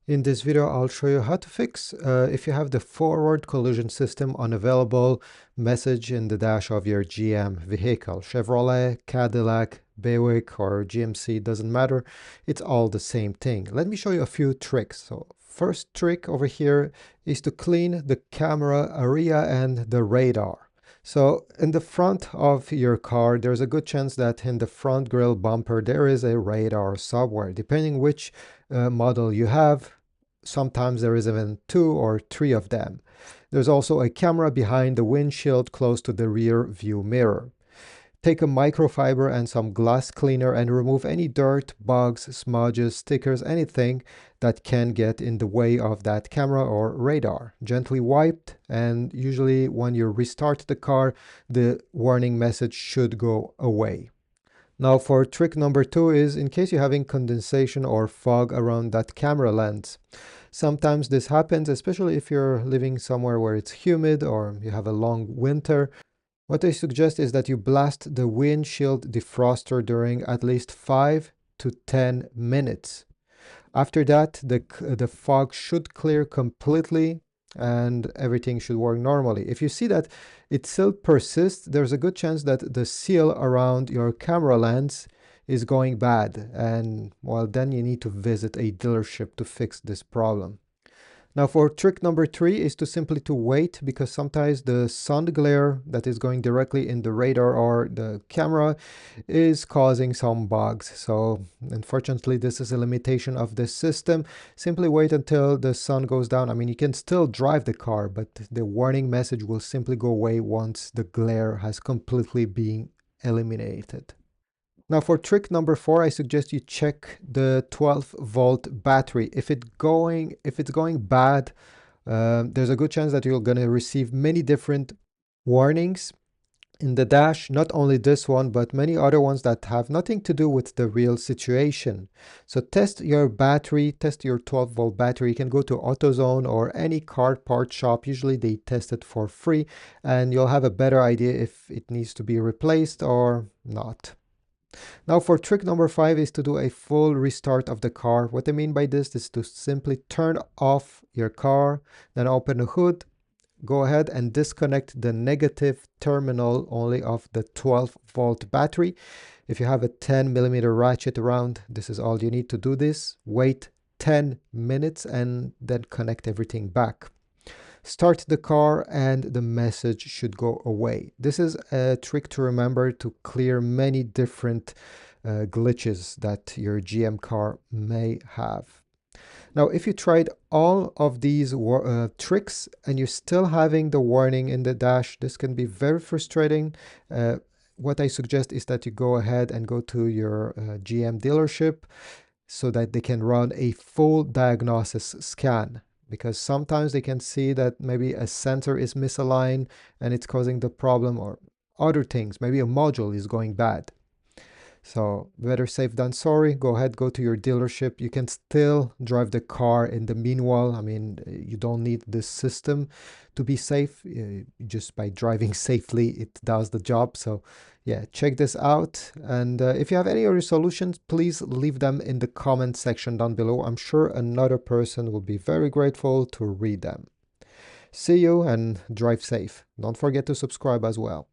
In this video, I'll show you how to fix if you have the forward collision system unavailable message in the dash of your GM vehicle. Chevrolet, Cadillac, Buick, or GMC, doesn't matter. It's all the same thing. Let me show you a few tricks. So first trick over here is to clean the camera area and the radar. So in the front of your car, there's a good chance that in the front grille bumper, there is a radar somewhere. Depending which model you have, sometimes there is even 2 or 3 of them. There's also a camera behind the windshield close to the rear view mirror. Take a microfiber and some glass cleaner and remove any dirt, bugs, smudges, stickers, anything that can get in the way of that camera or radar. Gently wiped, and usually when you restart the car, the warning message should go away. Now for trick number 2 is in case you're having condensation or fog around that camera lens. Sometimes this happens, especially if you're living somewhere where it's humid or you have a long winter. What I suggest is that you blast the windshield defroster during at least 5 to 10 minutes. After that, the fog should clear completely and everything should work normally. If you see that it still persists, there's a good chance that the seal around your camera lens is going bad, and well, then you need to visit a dealership to fix this problem. Now for trick number 3 is to simply to wait, because sometimes the sun glare that is going directly in the radar or the camera is causing some bugs. So unfortunately, this is a limitation of this system. Simply wait until the sun goes down. I mean, you can still drive the car, but the warning message will simply go away once the glare has completely been eliminated. Now for trick number 4, I suggest you check the 12-volt battery. If it's going bad, there's a good chance that you're going to receive many different warnings in the dash, not only this one, but many other ones that have nothing to do with the real situation. So test your battery, test your 12-volt battery. You can go to AutoZone or any car part shop. Usually they test it for free, and you'll have a better idea if it needs to be replaced or not. Now for trick number 5 is to do a full restart of the car. What I mean by this is to simply turn off your car, then open the hood, go ahead and disconnect the negative terminal only of the 12-volt battery. If you have a 10mm ratchet around, this is all you need to do this. Wait 10 minutes and then connect everything back. Start the car and the message should go away. This is a trick to remember to clear many different glitches that your GM car may have. Now, if you tried all of these tricks and you're still having the warning in the dash, this can be very frustrating. What I suggest is that you go ahead and go to your GM dealership so that they can run a full diagnosis scan, because sometimes they can see that maybe a sensor is misaligned and it's causing the problem, or other things, maybe a module is going bad. So better safe than sorry. Go ahead, go to your dealership. You can still drive the car in the meanwhile. I mean, you don't need this system to be safe. Just by driving safely, it does the job. So yeah, check this out. And if you have any other solutions, please leave them in the comment section down below. I'm sure another person will be very grateful to read them. See you and drive safe. Don't forget to subscribe as well.